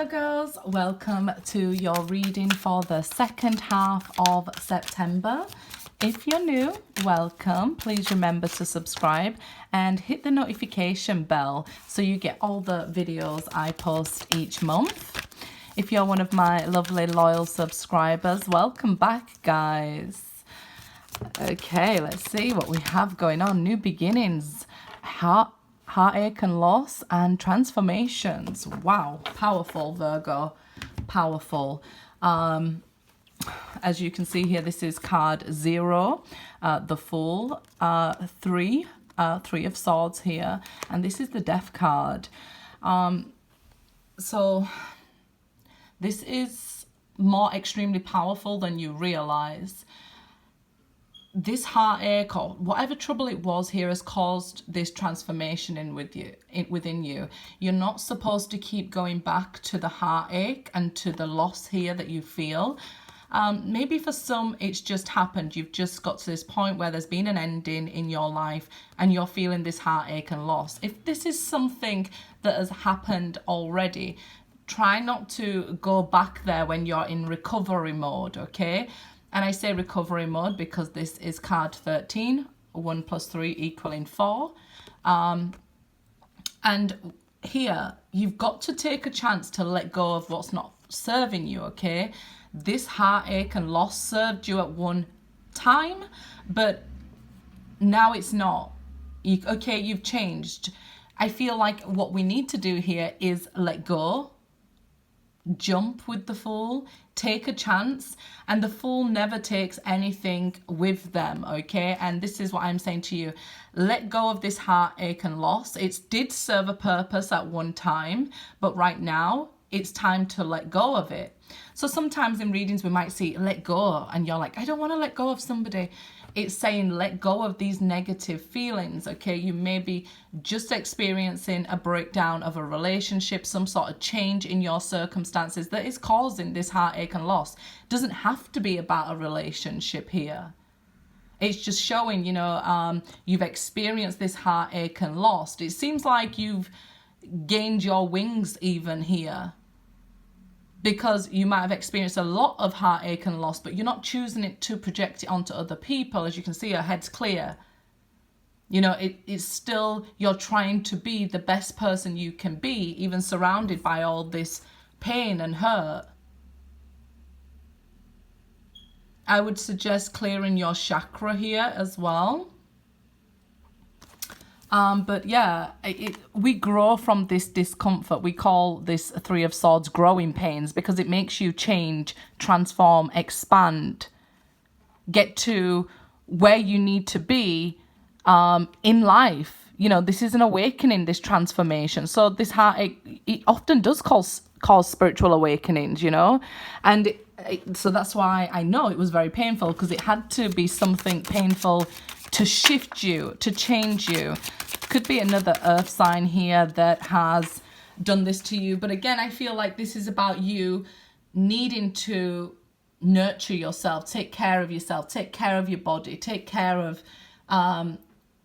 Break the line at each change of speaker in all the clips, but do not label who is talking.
Virgos, welcome to your reading for the second half of September. If you're new, welcome. Please remember to subscribe and hit the notification bell so you get all the videos I post each month. If you're one of my lovely loyal subscribers, welcome back, guys. Okay, let's see what we have going on. New beginnings, heartache and loss, and transformations. Wow, powerful, Virgo, powerful. As you can see here, this is card 0, the Fool, 3 of Swords here, and this is the Death card. So this is more extremely powerful than you realize. This heartache or whatever trouble it was here has caused this transformation within you. You're not supposed to keep going back to the heartache and to the loss here that you feel. Maybe for some it's just happened. You've just got to this point where there's been an ending in your life and you're feeling this heartache and loss. If this is something that has happened already, try not to go back there when you're in recovery mode, okay? And I say recovery mode because this is card 13, 1 plus 3 equaling 4. And here, you've got to take a chance to let go of what's not serving you, okay? This heartache and loss served you at one time, but now it's not. Okay, you've changed. I feel like what we need to do here is let go. Jump with the Fool, take a chance, and the Fool never takes anything with them, okay? And this is what I'm saying to you. Let go of this heartache and loss. It did serve a purpose at one time, but right now it's time to let go of it. So sometimes in readings we might see let go, and you're like, I don't want to let go of somebody. It's saying let go of these negative feelings, okay? You may be just experiencing a breakdown of a relationship, some sort of change in your circumstances that is causing this heartache and loss. It doesn't have to be about a relationship here. It's just showing, you've experienced this heartache and loss. It seems like you've gained your wings even here, because you might have experienced a lot of heartache and loss, but you're not choosing it to project it onto other people. As you can see, your head's clear. It's still, you're trying to be the best person you can be, even surrounded by all this pain and hurt. I would suggest clearing your chakra here as well. But yeah, we grow from this discomfort. We call this 3 of Swords growing pains, because it makes you change, transform, expand, get to where you need to be in life. This is an awakening, this transformation. So this heartache, it often does cause spiritual awakenings, and so that's why I know it was very painful, because it had to be something painful to shift you, to change you. Could be another earth sign here that has done this to you. But again, I feel like this is about you needing to nurture yourself, take care of yourself, take care of your body, take care of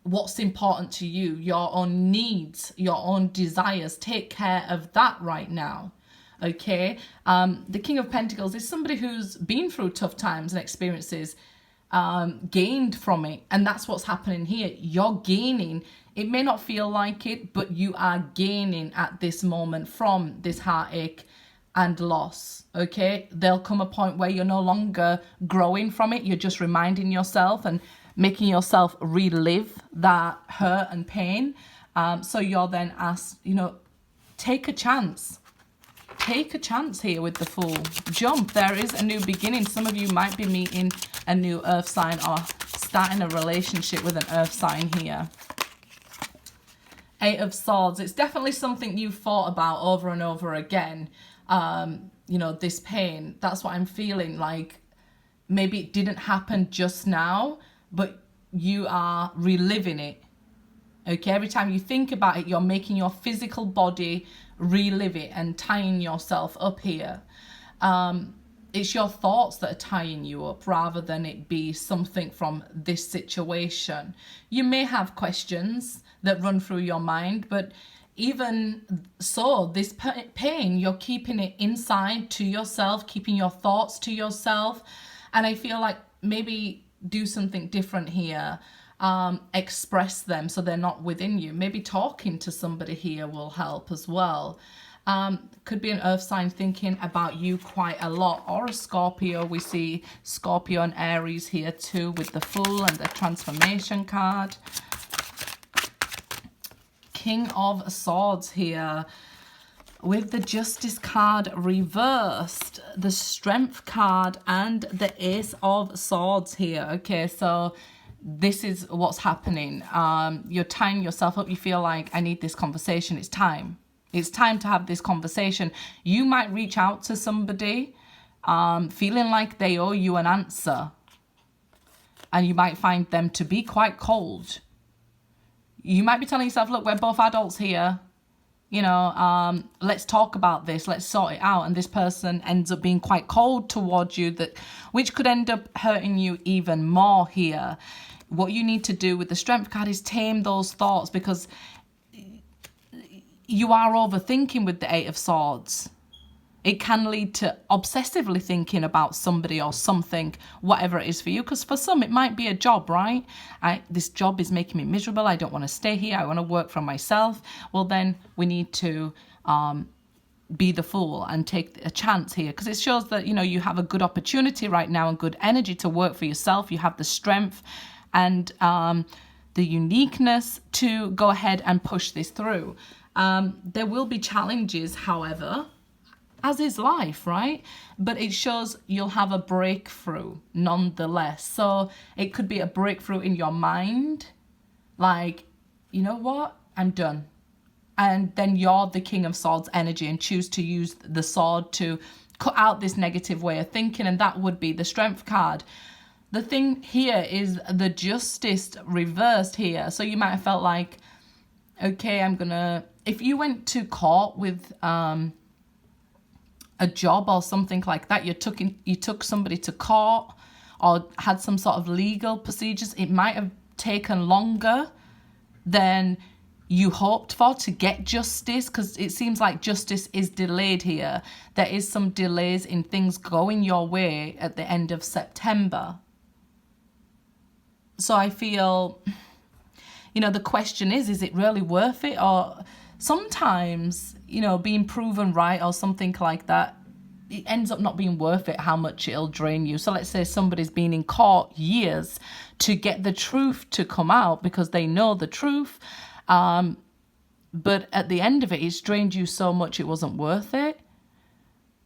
what's important to you, your own needs, your own desires. Take care of that right now. Okay, the King of Pentacles is somebody who's been through tough times and experiences, gained from it, and that's what's happening here. You're gaining. It may not feel like it, but you are gaining at this moment from this heartache and loss, okay? There'll come a point where you're no longer growing from it. You're just reminding yourself and making yourself relive that hurt and pain. So you're then asked, take a chance. Take a chance here with the Fool. Jump. There is a new beginning. Some of you might be meeting a new earth sign or starting a relationship with an earth sign here. 8 of Swords. It's definitely something you've thought about over and over again. This pain. That's what I'm feeling like. Maybe it didn't happen just now, but you are reliving it. Okay, every time you think about it, you're making your physical body relive it and tying yourself up here. It's your thoughts that are tying you up rather than it be something from this situation. You may have questions that run through your mind, but even so, this pain, you're keeping it inside to yourself, keeping your thoughts to yourself. And I feel like maybe do something different here. Express them so they're not within you. Maybe talking to somebody here will help as well. Could be an earth sign thinking about you quite a lot, or a Scorpio. We see Scorpio and Aries here too, with the Fool and the Transformation card. King of Swords here with the Justice card reversed, the Strength card, and the Ace of Swords here. Okay, so this is what's happening. You're tying yourself up. You feel like, I need this conversation. It's time. It's time to have this conversation. You might reach out to somebody feeling like they owe you an answer, and you might find them to be quite cold. You might be telling yourself, look, we're both adults here. You know, let's talk about this. Let's sort it out. And this person ends up being quite cold towards you, which could end up hurting you even more here. What you need to do with the Strength card is tame those thoughts, because you are overthinking with the Eight of Swords. It can lead to obsessively thinking about somebody or something, whatever it is for you. Because for some, it might be a job, right? This job is making me miserable. I don't want to stay here. I want to work for myself. Well, then we need to be the Fool and take a chance here. Because it shows that, you know, you have a good opportunity right now and good energy to work for yourself. You have the strength and the uniqueness to go ahead and push this through. There will be challenges, however, as is life, right? But it shows you'll have a breakthrough nonetheless. So it could be a breakthrough in your mind, like, you know what, I'm done. And then you're the King of Swords energy and choose to use the sword to cut out this negative way of thinking, and that would be the Strength card. The thing here is the Justice reversed here. So you might have felt like, okay, if you went to court with a job or something like that, you took somebody to court or had some sort of legal procedures, it might have taken longer than you hoped for to get justice, because it seems like justice is delayed here. There is some delays in things going your way at the end of September. So I feel, you know, the question is it really worth it? Or sometimes, you know, being proven right or something like that, it ends up not being worth it, how much it'll drain you. So let's say somebody's been in court years to get the truth to come out because they know the truth. But at the end of it, it's drained you so much it wasn't worth it.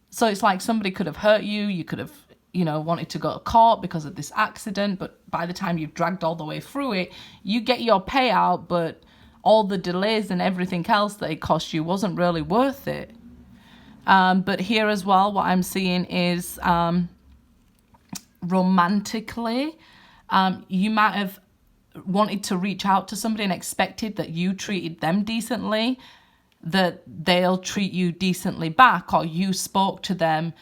So it's like somebody could have hurt you. You could have, you know, wanted to go to court because of this accident. But by the time you've dragged all the way through it, you get your payout, but all the delays and everything else that it cost you wasn't really worth it. But here as well, what I'm seeing is romantically, you might have wanted to reach out to somebody and expected that you treated them decently, that they'll treat you decently back, or you spoke to them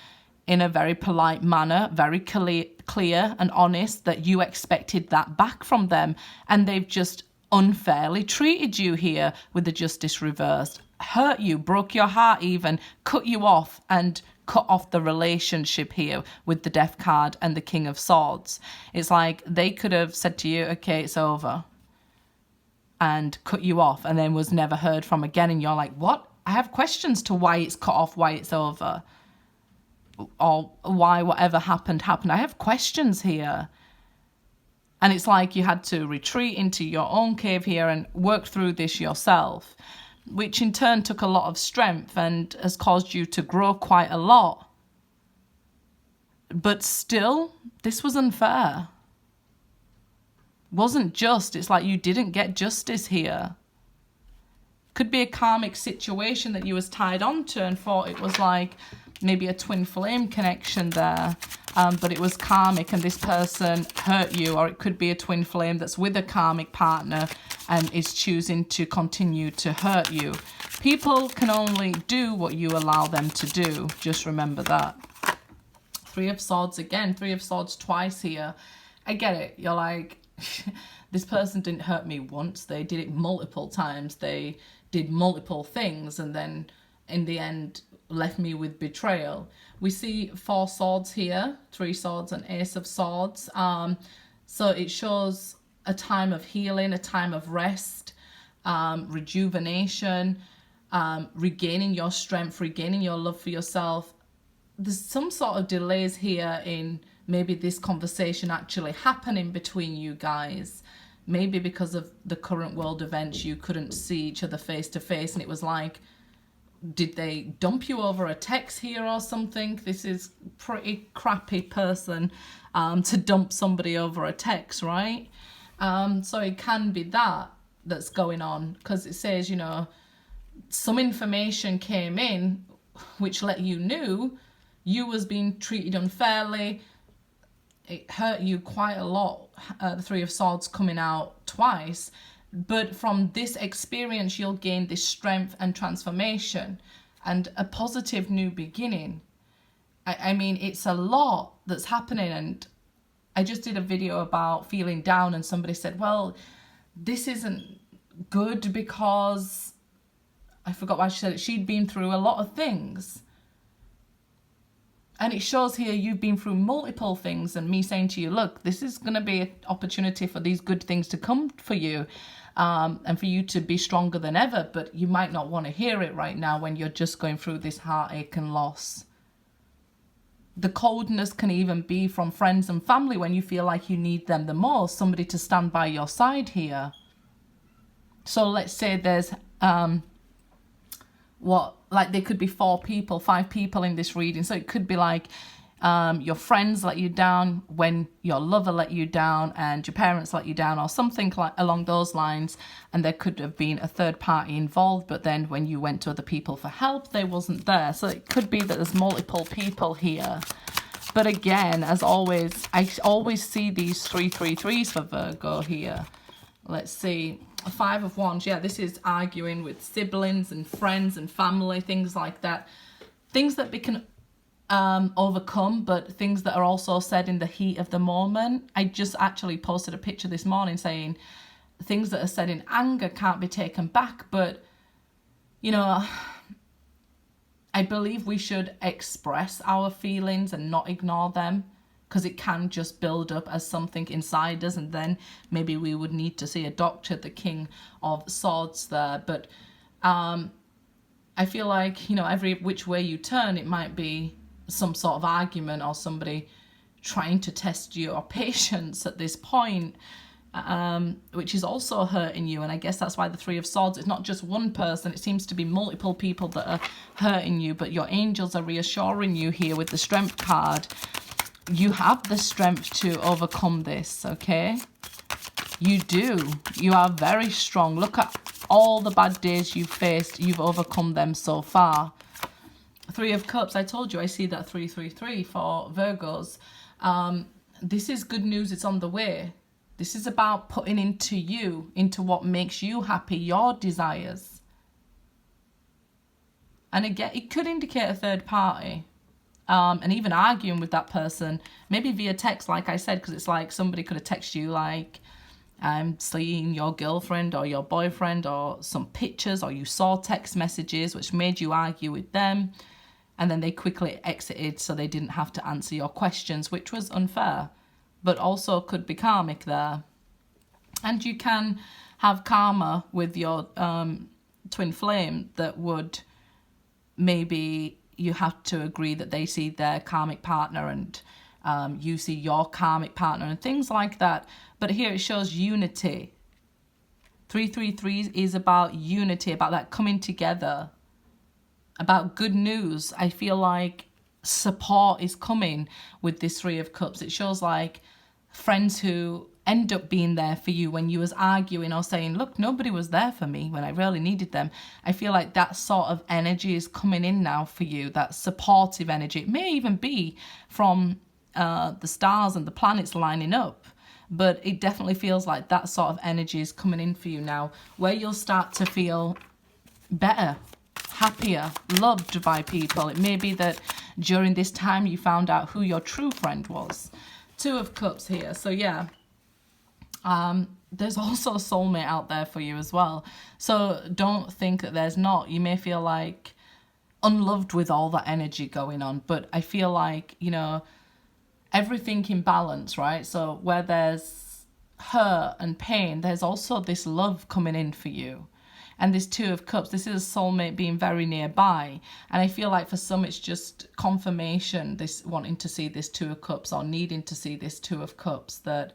in a very polite manner, very clear and honest, that you expected that back from them, and they've just unfairly treated you here with the Justice reversed, hurt you, broke your heart even, cut you off, and cut off the relationship here with the Death card and the King of Swords. It's like they could have said to you, okay, it's over, and cut you off, and then was never heard from again, and you're like, what? I have questions to why it's cut off, why it's over, or why whatever happened. I have questions here. And it's like you had to retreat into your own cave here and work through this yourself, which in turn took a lot of strength and has caused you to grow quite a lot. But still, this was unfair. Wasn't just. It's like you didn't get justice here. Could be a karmic situation that you was tied onto and thought it was like maybe a twin flame connection there, but it was karmic and this person hurt you. Or it could be a twin flame that's with a karmic partner and is choosing to continue to hurt you. People can only do what you allow them to do. Just remember that. Three of Swords again. Three of Swords twice here. I get it. You're like, this person didn't hurt me once. They did it multiple times. They did multiple things and then in the end left me with betrayal. We see 4 swords here, 3 swords and Ace of Swords. So it shows a time of healing, a time of rest, rejuvenation, regaining your strength, regaining your love for yourself. There's some sort of delays here in maybe this conversation actually happening between you guys. Maybe because of the current world events, you couldn't see each other face to face, and it was like, did they dump you over a text here or something? This is pretty crappy person to dump somebody over a text, right? So it can be that's going on, because it says, you know, some information came in which let you knew you was being treated unfairly. It hurt you quite a lot, the 3 of Swords coming out twice. But from this experience, you'll gain this strength and transformation and a positive new beginning. I mean, it's a lot that's happening. And I just did a video about feeling down, and somebody said, well, this isn't good because, I forgot why she said it, she'd been through a lot of things. And it shows here you've been through multiple things, and me saying to you, look, this is going to be an opportunity for these good things to come for you, and for you to be stronger than ever. But you might not want to hear it right now when you're just going through this heartache and loss. The coldness can even be from friends and family when you feel like you need them the most, somebody to stand by your side here. So let's say there's like there could be 4 people, 5 people in this reading. So it could be like your friends let you down when your lover let you down, and your parents let you down, or something like along those lines. And there could have been a third party involved, but then when you went to other people for help, they wasn't there. So it could be that there's multiple people here. But again, as always, I always see these 333s for Virgo here. Let's see. 5 of Wands. Yeah, this is arguing with siblings and friends and family, things like that. Things that we can overcome, but things that are also said in the heat of the moment. I just actually posted a picture this morning saying things that are said in anger can't be taken back. But, you know, I believe we should express our feelings and not ignore them, because it can just build up as something inside us, and then maybe we would need to see a doctor, the King of Swords there. But I feel like, you know, every which way you turn, it might be some sort of argument or somebody trying to test your patience at this point, which is also hurting you. And I guess that's why the 3 of Swords, it's not just one person, it seems to be multiple people that are hurting you, but your angels are reassuring you here with the Strength card. You have the strength to overcome this, okay? You do. You are very strong. Look at all the bad days you've faced. You've overcome them so far. 3 of Cups. I told you I see that 333 for Virgos. This is good news. It's on the way. This is about putting into you, into what makes you happy, your desires. And again, it could indicate a third party. And even arguing with that person, maybe via text, like I said, because it's like somebody could have texted you like, I'm seeing your girlfriend or your boyfriend, or some pictures, or you saw text messages which made you argue with them, and then they quickly exited so they didn't have to answer your questions, which was unfair, but also could be karmic there. And you can have karma with your twin flame that would maybe you have to agree that they see their karmic partner and you see your karmic partner and things like that. But here it shows unity. 333 is about unity, about that coming together, about good news. I feel like support is coming with this 3 of Cups. It shows like friends who end up being there for you when you was arguing or saying, look, nobody was there for me when I really needed them. I feel like that sort of energy is coming in now for you, that supportive energy. It may even be from the stars and the planets lining up, but it definitely feels like that sort of energy is coming in for you now, where you'll start to feel better, happier, loved by people. It may be that during this time you found out who your true friend was. 2 of Cups here. So yeah, there's also a soulmate out there for you as well. So don't think that there's not. You may feel like unloved with all that energy going on, but I feel like, you know, everything in balance, right? So where there's hurt and pain, there's also this love coming in for you. And this Two of Cups, this is a soulmate being very nearby. And I feel like for some it's just confirmation, this wanting to see this Two of Cups or needing to see this Two of Cups, that,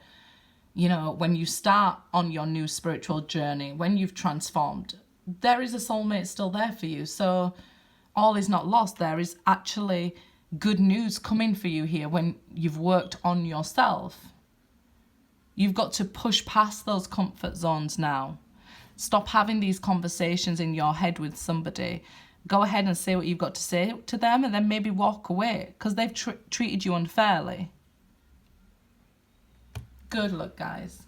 you know, when you start on your new spiritual journey, when you've transformed, there is a soulmate still there for you. So all is not lost. There is actually good news coming for you here when you've worked on yourself. You've got to push past those comfort zones now. Stop having these conversations in your head with somebody. Go ahead and say what you've got to say to them, and then maybe walk away because they've treated you unfairly. Good luck, guys.